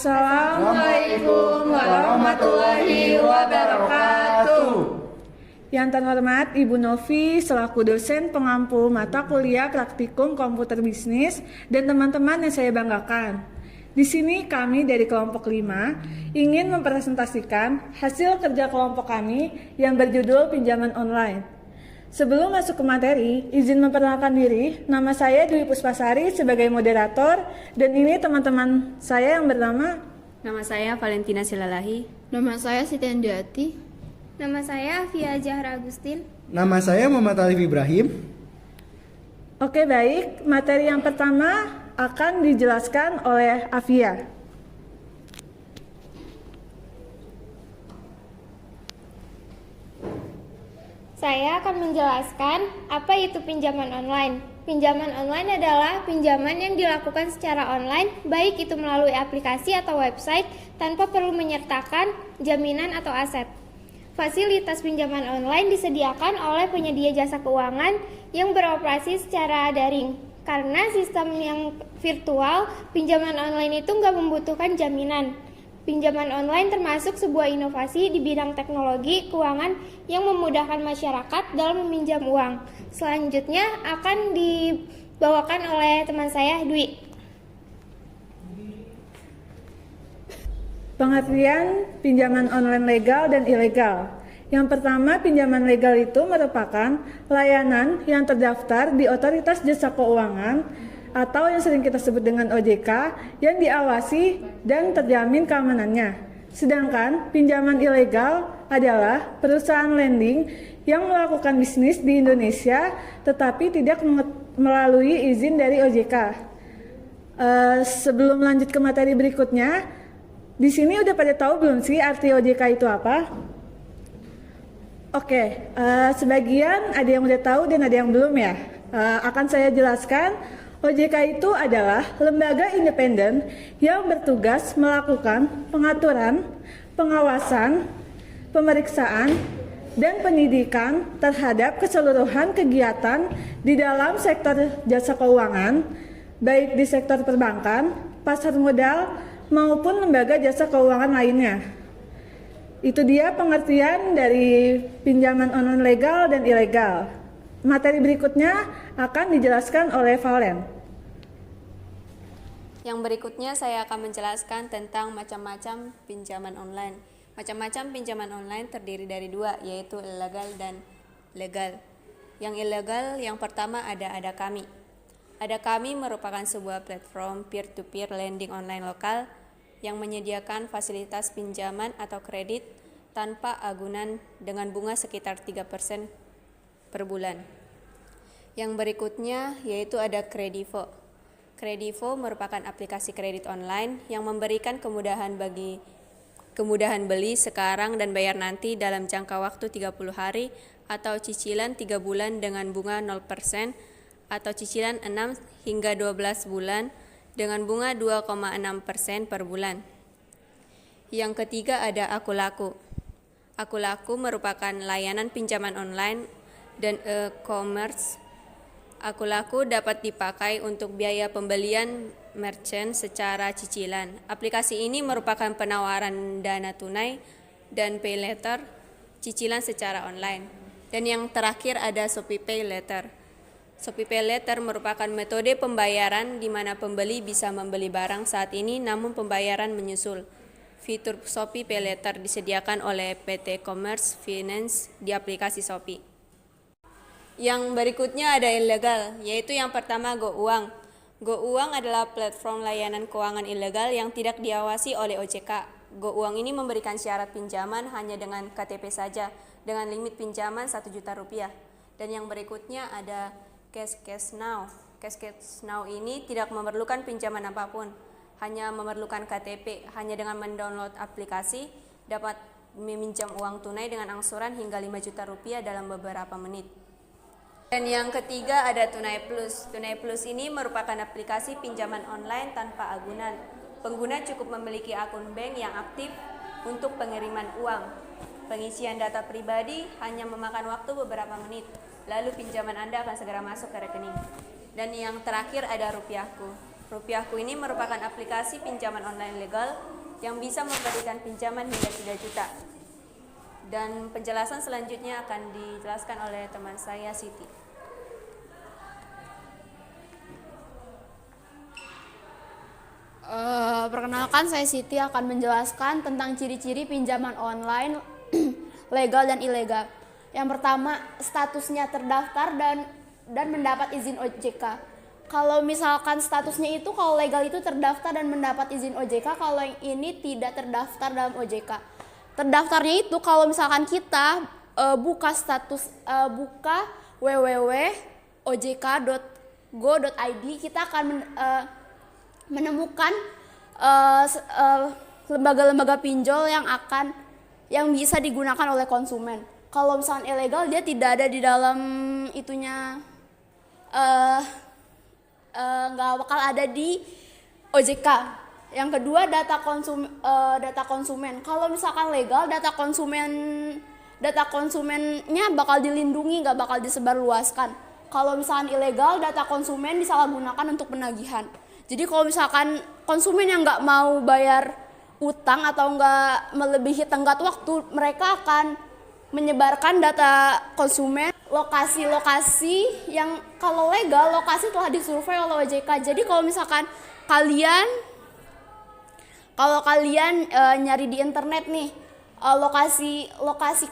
Assalamualaikum warahmatullahi wabarakatuh. Yang terhormat Ibu Novi selaku dosen pengampu mata kuliah praktikum komputer bisnis dan teman-teman yang saya banggakan. Di sini kami dari kelompok 5 ingin mempresentasikan hasil kerja kelompok kami yang berjudul pinjaman online. Sebelum masuk ke materi, izin memperkenalkan diri. Nama saya Dwi Puspasari sebagai moderator dan ini teman-teman saya yang bernama. Nama saya Valentina Silalahi. Nama saya Siti Andiati. Nama saya Afia Zahra Agustin. Nama saya Muhammad Alif Ibrahim. Oke, baik. Materi yang pertama akan dijelaskan oleh Afia. Saya akan menjelaskan apa itu pinjaman online. Pinjaman online adalah pinjaman yang dilakukan secara online, baik itu melalui aplikasi atau website tanpa perlu menyertakan jaminan atau aset. Fasilitas pinjaman online disediakan oleh penyedia jasa keuangan yang beroperasi secara daring. Karena sistem yang virtual, pinjaman online itu nggak membutuhkan jaminan. Pinjaman online termasuk sebuah inovasi di bidang teknologi keuangan yang memudahkan masyarakat dalam meminjam uang. Selanjutnya akan dibawakan oleh teman saya, Dwi. Pengertian pinjaman online legal dan ilegal. Yang pertama, pinjaman legal itu merupakan layanan yang terdaftar di Otoritas Jasa Keuangan atau yang sering kita sebut dengan OJK yang diawasi dan terjamin keamanannya. Sedangkan pinjaman ilegal adalah perusahaan lending yang melakukan bisnis di Indonesia tetapi tidak melalui izin dari OJK. Sebelum lanjut ke materi berikutnya, di sini udah pada tahu belum sih arti OJK itu apa? Oke, sebagian ada yang udah tahu dan ada yang belum ya. Akan saya jelaskan. OJK itu adalah lembaga independen yang bertugas melakukan pengaturan, pengawasan, pemeriksaan, dan penyidikan terhadap keseluruhan kegiatan di dalam sektor jasa keuangan, baik di sektor perbankan, pasar modal, maupun lembaga jasa keuangan lainnya. Itu dia pengertian dari pinjaman online legal dan ilegal. Materi berikutnya akan dijelaskan oleh Valen. Yang berikutnya saya akan menjelaskan tentang macam-macam pinjaman online. Macam-macam pinjaman online terdiri dari dua, yaitu ilegal dan legal. Yang ilegal yang pertama ada Kami. Ada Kami merupakan sebuah platform peer-to-peer lending online lokal yang menyediakan fasilitas pinjaman atau kredit tanpa agunan dengan bunga sekitar 3% per bulan. Yang berikutnya yaitu ada Kredivo. Kredivo merupakan aplikasi kredit online yang memberikan kemudahan beli sekarang dan bayar nanti dalam jangka waktu 30 hari atau cicilan 3 bulan dengan bunga 0% atau cicilan 6 hingga 12 bulan dengan bunga 2,6% per bulan. Yang ketiga ada Akulaku. Akulaku merupakan layanan pinjaman online dan e-commerce. Akulaku dapat dipakai untuk biaya pembelian merchant secara cicilan. Aplikasi ini merupakan penawaran dana tunai dan pay later cicilan secara online. Dan yang terakhir ada Shopee Pay Later. Shopee Pay Later merupakan metode pembayaran di mana pembeli bisa membeli barang saat ini namun pembayaran menyusul. Fitur Shopee Pay Later disediakan oleh PT Commerce Finance di aplikasi Shopee. Yang berikutnya ada ilegal, yaitu yang pertama GoUang. GoUang adalah platform layanan keuangan ilegal yang tidak diawasi oleh OJK. GoUang ini memberikan syarat pinjaman hanya dengan KTP saja, dengan limit pinjaman 1 juta rupiah. Dan yang berikutnya ada Cash Now. Cash Now ini tidak memerlukan pinjaman apapun, hanya memerlukan KTP. Hanya dengan mendownload aplikasi, dapat meminjam uang tunai dengan angsuran hingga 5 juta rupiah dalam beberapa menit. Dan yang ketiga ada Tunai Plus. Tunai Plus ini merupakan aplikasi pinjaman online tanpa agunan. Pengguna cukup memiliki akun bank yang aktif untuk pengiriman uang. Pengisian data pribadi hanya memakan waktu beberapa menit, lalu pinjaman Anda akan segera masuk ke rekening. Dan yang terakhir ada Rupiahku. Rupiahku ini merupakan aplikasi pinjaman online legal yang bisa memberikan pinjaman hingga 3 juta. Dan penjelasan selanjutnya akan dijelaskan oleh teman saya Siti. Perkenalkan, saya Siti akan menjelaskan tentang ciri-ciri pinjaman online legal dan ilegal. Yang pertama, statusnya terdaftar dan mendapat izin OJK. Kalau misalkan statusnya itu, kalau legal itu terdaftar dan mendapat izin OJK, kalau yang ini tidak terdaftar dalam OJK. Terdaftarnya itu kalau misalkan kita buka www.ojk.go.id, kita akan menemukan lembaga-lembaga pinjol yang bisa digunakan oleh konsumen. Kalau misalkan ilegal, dia tidak ada di dalam itunya, nggak bakal ada di OJK. Yang kedua, data konsumen. Kalau misalkan legal, data konsumennya bakal dilindungi, nggak bakal disebarluaskan. Kalau misalkan ilegal, data konsumen disalahgunakan untuk penagihan. Jadi kalau misalkan konsumen yang nggak mau bayar utang atau nggak melebihi tenggat waktu, mereka akan menyebarkan data konsumen lokasi-lokasi yang kalau legal, lokasi telah disurvei oleh OJK. Jadi kalau misalkan kalian nyari di internet nih, lokasi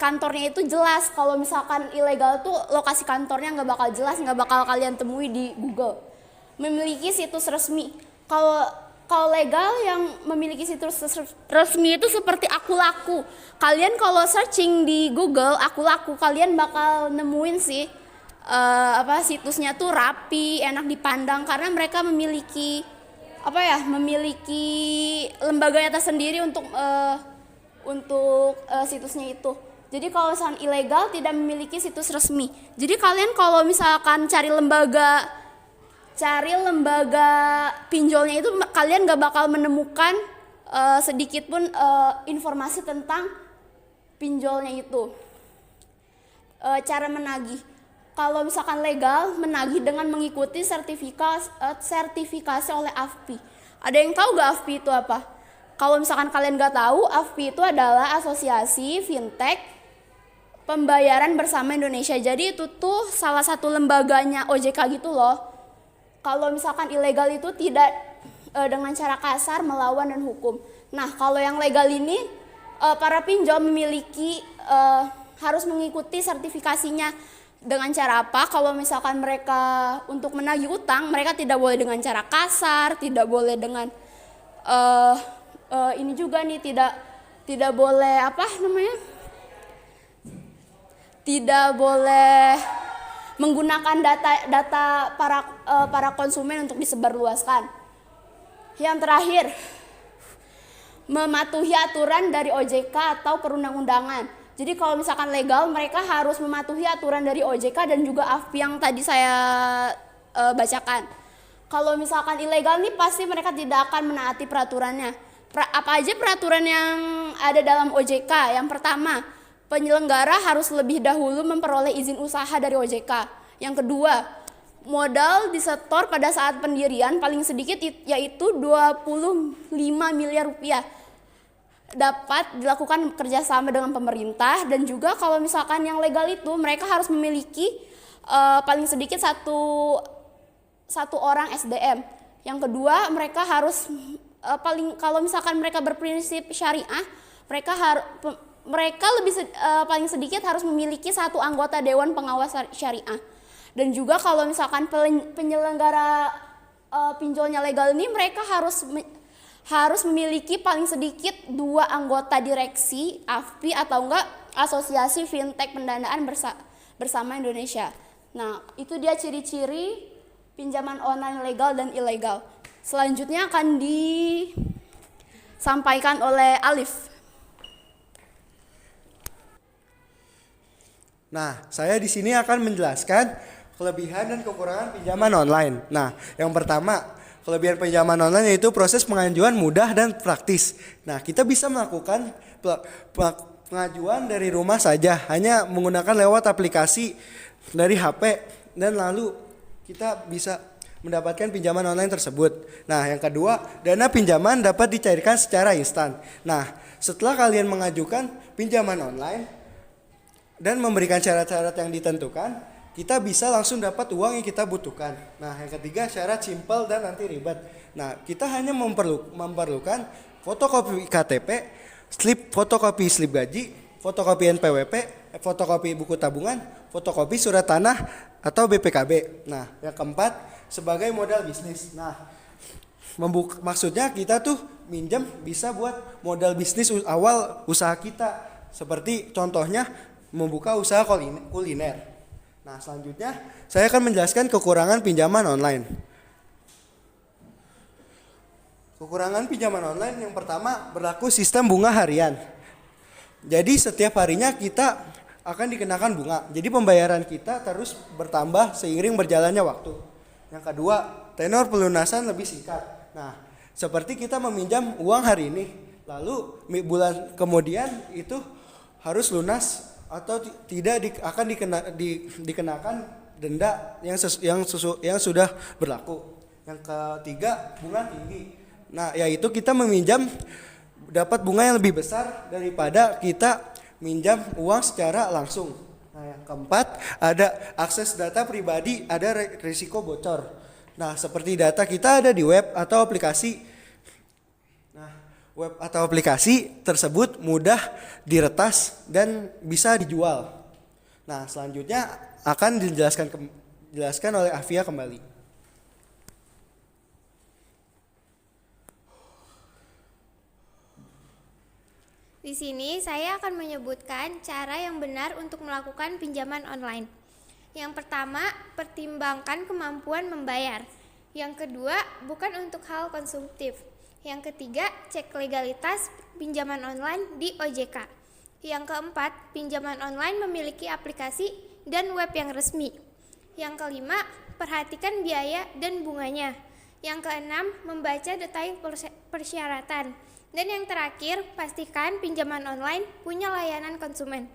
kantornya itu jelas. Kalau misalkan ilegal tuh lokasi kantornya nggak bakal jelas, nggak bakal kalian temui di Google. Memiliki situs resmi. Kalau legal yang memiliki situs resmi itu seperti Akulaku. Kalian kalau searching di Google Akulaku, kalian bakal nemuin sih situsnya tuh rapi, enak dipandang karena mereka memiliki lembaganya tersendiri untuk situsnya itu. Jadi kalau misalkan ilegal tidak memiliki situs resmi. Jadi kalian kalau misalkan cari lembaga pinjolnya itu, kalian gak bakal menemukan sedikit pun informasi tentang pinjolnya itu. Cara menagih, kalau misalkan legal, menagih dengan mengikuti sertifikasi oleh AFPI. Ada yang tahu gak AFPI itu apa? Kalau misalkan kalian gak tahu, AFPI itu adalah Asosiasi Fintech Pembayaran Bersama Indonesia. Jadi itu tuh salah satu lembaganya OJK gitu loh. Kalau misalkan ilegal itu tidak dengan cara kasar melawan dan hukum. Nah, kalau yang legal ini para pinjol harus mengikuti sertifikasinya. Dengan cara apa? Kalau misalkan mereka untuk menagih utang, mereka tidak boleh dengan cara kasar, tidak boleh dengan ini juga nih, tidak boleh tidak boleh menggunakan data para konsumen untuk disebarluaskan. Yang terakhir, mematuhi aturan dari OJK atau perundang-undangan. Jadi kalau misalkan legal, mereka harus mematuhi aturan dari OJK dan juga AFPI yang tadi saya bacakan. Kalau misalkan ilegal nih, pasti mereka tidak akan menaati peraturannya. Apa aja peraturan yang ada dalam OJK? Yang pertama, penyelenggara harus lebih dahulu memperoleh izin usaha dari OJK. Yang kedua, modal disetor pada saat pendirian paling sedikit yaitu 25 miliar rupiah. Dapat dilakukan kerjasama dengan pemerintah, dan juga kalau misalkan yang legal itu mereka harus memiliki paling sedikit satu orang SDM. Yang kedua, mereka harus kalau misalkan mereka berprinsip syariah, mereka paling sedikit harus memiliki satu anggota Dewan Pengawas Syariah. Dan juga kalau misalkan penyelenggara pinjolnya legal ini, mereka harus memiliki paling sedikit 2 anggota direksi AFPI atau enggak Asosiasi Fintech Pendanaan Bersama Indonesia. Nah, itu dia ciri-ciri pinjaman online legal dan ilegal. Selanjutnya akan disampaikan oleh Alif. Nah, saya di sini akan menjelaskan kelebihan dan kekurangan pinjaman online. Nah, yang pertama, kelebihan pinjaman online yaitu proses pengajuan mudah dan praktis. Nah, kita bisa melakukan pengajuan dari rumah saja, hanya menggunakan lewat aplikasi dari HP, dan lalu kita bisa mendapatkan pinjaman online tersebut. Nah, yang kedua, dana pinjaman dapat dicairkan secara instan. Nah, setelah kalian mengajukan pinjaman online dan memberikan syarat-syarat yang ditentukan, kita bisa langsung dapat uang yang kita butuhkan. Nah, yang ketiga, syarat simpel dan anti ribet. Nah, kita hanya memerlukan fotokopi KTP, fotokopi slip gaji, fotokopi NPWP, fotokopi buku tabungan, fotokopi surat tanah atau BPKB. Nah, yang keempat, sebagai modal bisnis. Nah, maksudnya kita tuh minjem bisa buat modal bisnis awal usaha kita. Seperti contohnya membuka usaha kuliner. Nah, selanjutnya saya akan menjelaskan kekurangan pinjaman online. Kekurangan pinjaman online yang pertama, berlaku sistem bunga harian. Jadi setiap harinya kita akan dikenakan bunga. Jadi pembayaran kita terus bertambah seiring berjalannya waktu. Yang kedua, tenor pelunasan lebih singkat. Nah, seperti kita meminjam uang hari ini, lalu bulan kemudian itu harus lunas atau tidak akan dikenakan denda yang sudah berlaku. Yang ketiga, bunga tinggi. Nah, yaitu kita meminjam dapat bunga yang lebih besar daripada kita minjam uang secara langsung. Nah, yang keempat, ada akses data pribadi, ada risiko bocor. Nah, seperti data kita ada di web atau aplikasi. Nah, web atau aplikasi tersebut mudah diretas dan bisa dijual. Nah, selanjutnya akan dijelaskan oleh Afia kembali. Di sini saya akan menyebutkan cara yang benar untuk melakukan pinjaman online. Yang pertama, pertimbangkan kemampuan membayar. Yang kedua, bukan untuk hal konsumtif. Yang ketiga, cek legalitas pinjaman online di OJK. Yang keempat, pinjaman online memiliki aplikasi dan web yang resmi. Yang kelima, perhatikan biaya dan bunganya. Yang keenam, membaca detail persyaratan. Dan yang terakhir, pastikan pinjaman online punya layanan konsumen.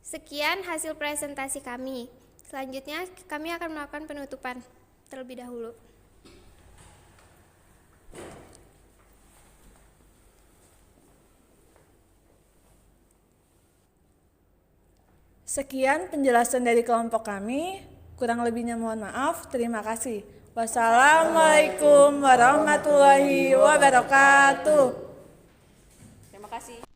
Sekian hasil presentasi kami. Selanjutnya kami akan melakukan penutupan terlebih dahulu. Sekian penjelasan dari kelompok kami. Kurang lebihnya mohon maaf. Terima kasih. Wassalamualaikum warahmatullahi wabarakatuh. Terima kasih.